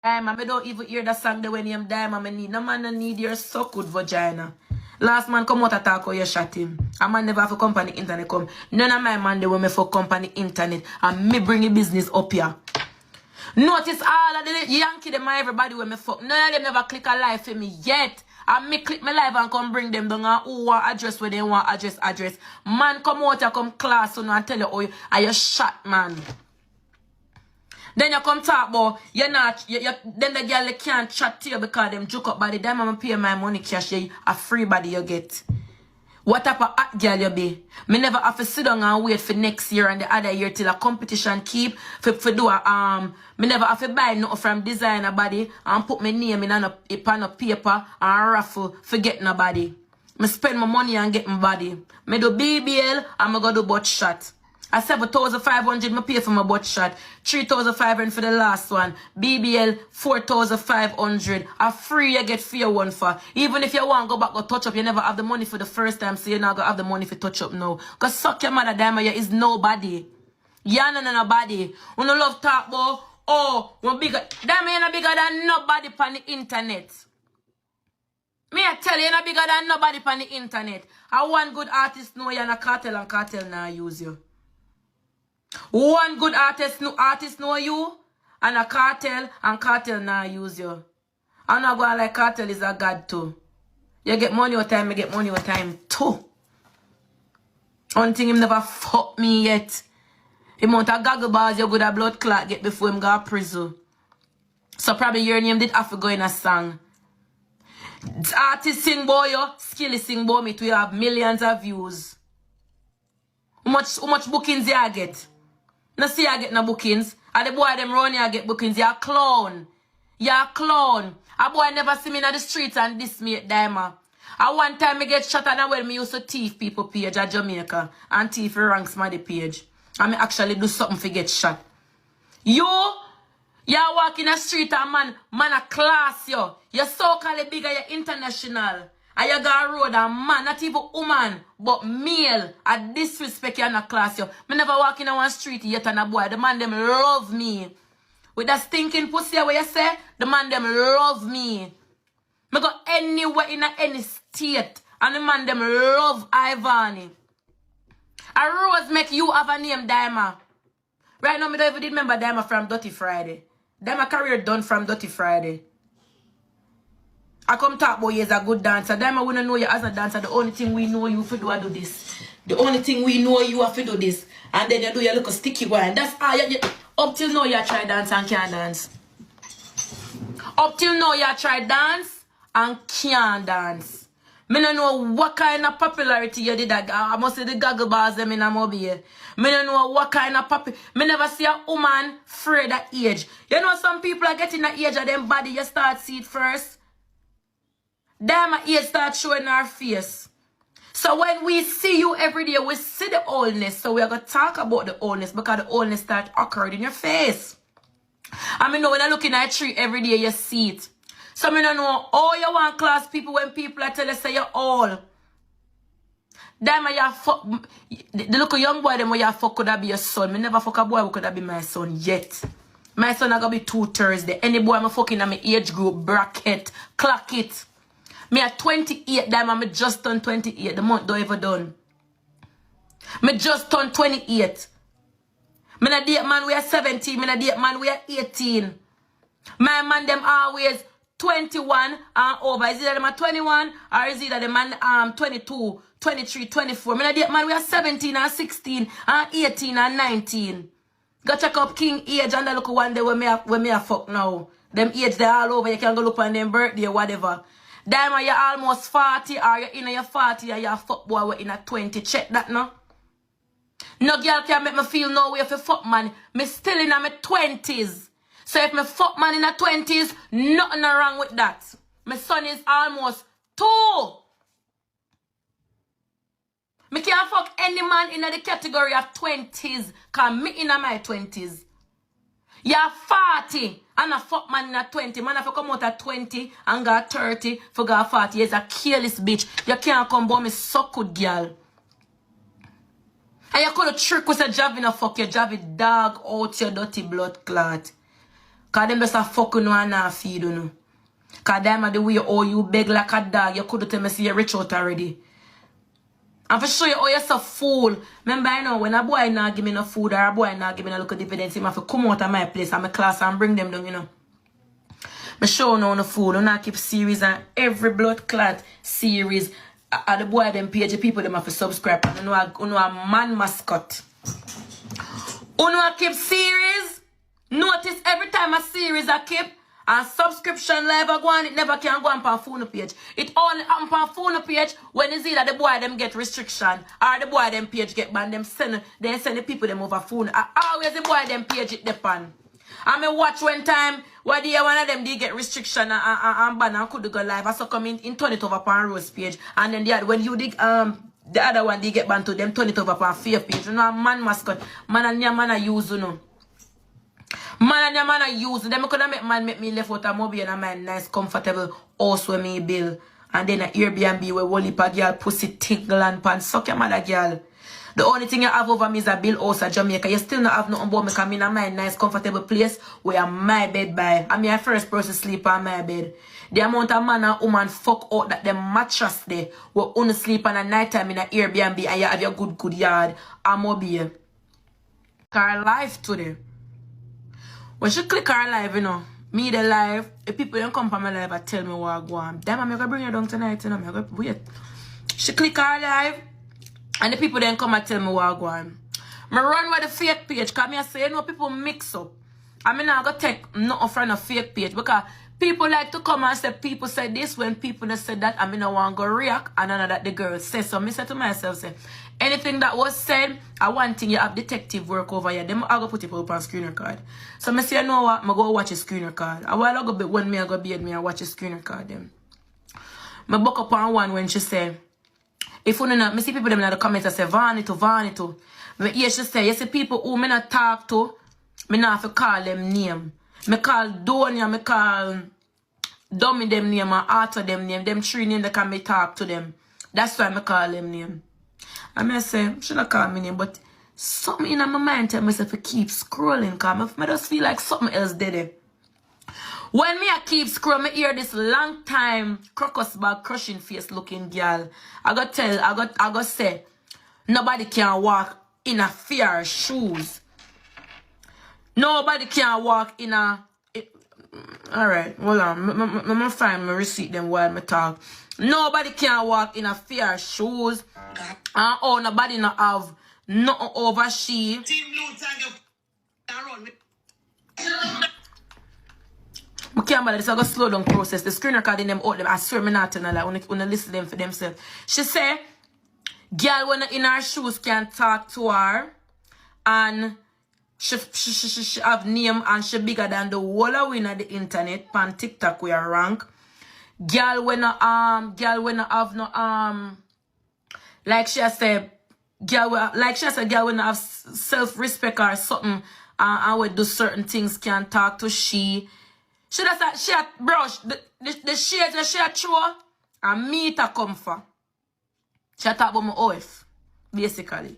Dyema, I don't even hear the song the when him Dyema, I need. No man no need your so good vagina. Last man come out attack or you shot him. A man never for company internet come. None of my man they when me for company internet. And me bring the business up here. Notice all of the Yankee them and everybody when me fuck. None of them never click a live for me yet. And me click my live and come bring them down and who want address where they want address. Man come out and come class and tell you oh you shot man. Then you come talk about you're not then the girl can't chat to you because them joke up by the time I'm pay my money cash you a free body you get. What type of hot girl you be? Me never have to sit down and wait for next year and the other year till a competition keep for do a me never have to buy nothing from designer body and put my name in a pen of paper and raffle forget nobody. Me spend my money and get my body. Me do BBL and me go do butt shot. At 7,500 me pay for my butt shot. 3,500 for the last one. BBL 4,500. A free you get for your one for. Even if you want to go back go touch up, you never have the money for the first time, so you're not gonna have the money for touch up now. Cause suck your mother Dyema, you is nobody. You're not nobody. When you love talk about oh one bigger Dyema you're not bigger than nobody on the internet. Me I tell you, you're not bigger than nobody on the internet. I one good artist know you're in a cartel and cartel now use you. One good artist know you and a cartel now use you. I'm not going like cartel is a god too. You get money or time, I get money or time too. One thing him never fuck me yet. Him want a goggle bars you good a blood clot get before him go to prison. So probably your name did have to go in a song. Artist sing boy yo, skilly sing boy me to you have millions of views. How much bookings you get? No see you get no bookings. And the boy them run you get bookings. You're a clown. You're a clown. A boy never see me in the streets and diss me at Dyema. And one time I get shot and when me used to thief people page at Jamaica. And thief ranks my page. And me actually do something for get shot. You walk in the street and man a class you. You're so-called bigger, you're international. And you go road and man, not even woman, but male. I disrespect you in a class you. Me never walk in one street yet and a boy. The man them love me. With that stinking pussy where you say, the man them love me. Me go anywhere in any state. And the man them love Ivany. A rose make you have a name, Dyema. Right now, me don't even remember Dyema from Dirty Friday. Dyema career done from Dirty Friday. I come talk about you as a good dancer. Dyema we don't know you as a dancer. The only thing we know you for do this. The only thing we know you have to do this. And then you do your little sticky one. That's all you up till now you try dance and can't dance. Up till now you try dance and can't dance. Me don't know what kind of popularity you did. I must say the goggle bars them in a mobile. Me don't know what kind of me never see a woman afraid of age. You know some people are getting the age of them body. You start see it first. Dyema age start showing our face. So when we see you every day, we see the oldness. So we are going to talk about the oldness because the oldness start occurring in your face. I mean, when I look in a tree every day, you see it. So I don't know how you want class people when people are telling you say you're old. Dyema, you fuck. The little young boy, them where you fuck could have be your son. Me never fuck a boy who could have be my son yet. My son are going to be 2 Thursday. Any boy I'm fucking in my age group, bracket, clock it. Me at 28, Dyema, me just turned 28. The month don't ever done. Me just turned 28. Me na date man we are 17. Me na date man we are 18. My man them always 21 and over. Is either them at 21 or is either the man 22, 23, 24. Me na date man we are 17 and 16 and 18 and 19. Go check up King age and look one day when me a fuck now. Them age they all over. You can go look on them birthday or whatever. Dyema, you're almost 40 or you're in your 40 or you're a fuck boy we're in a 20. Check that now. No girl can make me feel no way if you fuck man. Me still in my 20s. So if me fuck man in the 20s, nothing wrong with that. My son is almost 2. Me can't fuck any man in the category of 20s. Cause me in my 20s. You're 40 and a fuck man in a 20. Man, if you come out at 20 and go 30 for go 40, you're a careless bitch. You can't come by me so good, girl. And you could trick with a job in a fuck your job with dog out your dirty blood clot. Cause them just a fuck you and not feed you. Cause Dyema the way you beg like a dog, you could tell me see you rich out already. And for show you you're so fool. Remember, I know when a boy not give me no food or a boy not give me no look of dividends, he have to come out of my place and my class and bring them down, you know. I show no no food. I not keep series and every blood clot series. The boy them page, the people them have to subscribe. And you know a man mascot. You know I keep series. Notice every time a series I keep. And subscription live I go on, it never can go on my phone page. It only happen on phone page when it's either the boy them get restriction or the boy them page get banned. Them send the people them over phone. Always the boy them page it depend. I may watch one time where the one of them they get restriction and ban and could go live. I saw come in turn it over upon Rose page. And then the other when you dig the other one they get banned to them turn it over upon Fear page. You know man mascot. Man and your man use you know. Man and your man use them could make man make me left out a mobile and my nice comfortable house where me bill. And then a Airbnb where one lip a girl pussy tingle and pan suck your mother girl. The only thing you have over me is a bill house at Jamaica. You still not have nothing about me because I'm in my nice comfortable place where my bed by. I'm your first person sleep on my bed. The amount of man and woman fuck out that them mattress there will only sleep on a night time in an Airbnb and you have your good yard and mobile. Her life today. When she click her live, you know, me the live, if people don't come from my live and tell me what I go on. Damn, I'm going to bring you down tonight, you know, I'm going to wait. She click her live, and the people then come and tell me what I go on. I run with the fake page, because I say, you know, people mix up. I mean, I'm going to take nothing from a fake page, because people like to come and say, people say this, when people that said that, I mean, I want to go react, and I know that the girl says. So I say to myself, say, anything that was said, I want thing you have detective work over here. Then I go put it up on screen record. So I say, you know what? I go watch a screen record. A while ago, when I go bed, I watch a screen record them. I book up on one when she say, if you know, I see people them in the comments that say, Vanito. But yeah, she say, you see people who I not talk to, I not have to call them name. I call Donia, I call Dummy them name, and Arthur them name. Them three names that can me talk to them. That's why I call them name. And I say, should not call me name, but something in my mind tell myself to keep scrolling, because I just feel like something else did it. When me I keep scrolling, I hear this long time crocus bag crushing face looking girl. I got say, nobody can walk in a fair shoes. Nobody can walk in a... Alright, hold on. I'm going to find my receipt them while I talk. Nobody can walk in a fair shoes. And nobody not have nothing over she. I can't bother this. I got slow down process. The screen recording them out them. I swear me not tell like when I listen to them for themselves. She say, girl when in her shoes can talk to her and she have name and she bigger than the whole of win the internet pan TikTok we are rank. Girl when have no like she said girl when have self-respect or something and would do certain things can talk to she does she brush the shades that she throw and me to come for. She talk about my OF basically.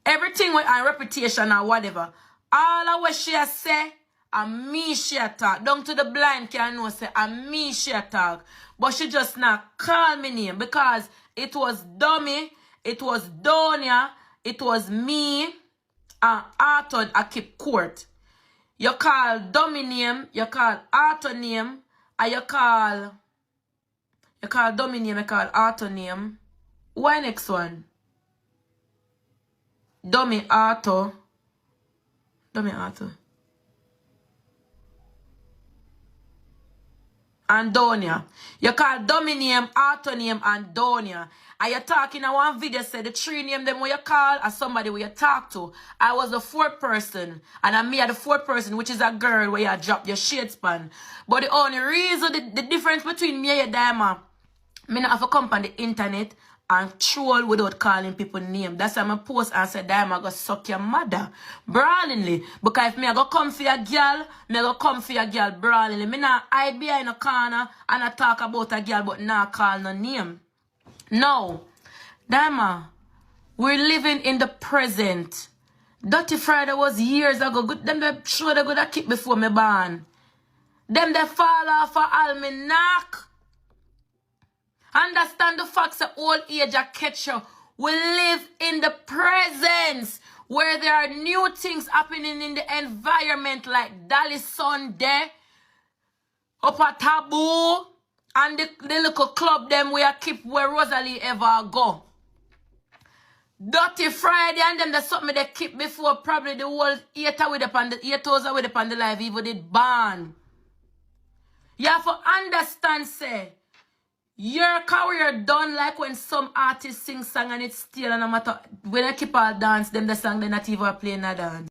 Everything with her reputation or whatever. All of what she say, and me she talk. Down to the blind can know say, and me she talk. But she just not call me name because it was Dummy, it was Donia, it was me, and Arthur I keep court. You call Dummy name, you call Arthur name, and you call Dummy name, you call Arthur name. Why next one? Dummy Arthur. And Donia. You call Dummy name, Arthur name, and Donia. And you're talking in one video, say the three name them where you call as somebody where you talk to. I was the fourth person. And I'm me the fourth person, which is a girl where you drop your shade span. But the only reason, the difference between me and Dyema, me not have to come on the internet and troll without calling people name. That's why I post and say, Dyema, go suck your mother. Brawlingly. Because if me I go come for your girl, me I go come for your girl brawlingly. Me not hide behind a corner and I talk about a girl but not call no name. No. Dyema, we're living in the present. Dirty Friday was years ago. Them the show they could have keep before me born. Them they fall off for almanac. Understand the facts that old age a catch you. We live in the presence where there are new things happening in the environment, like Dolly Sunday, up at Taboo, and the little club them where Rosalie ever go. Dirty Friday and them that's something they keep before probably the whole 8 hours with upon the live even did ban. You have to understand, say, your career done like when some artists sing song and it's still, and no matter when they keep all dance, them the song they not even playing a dance.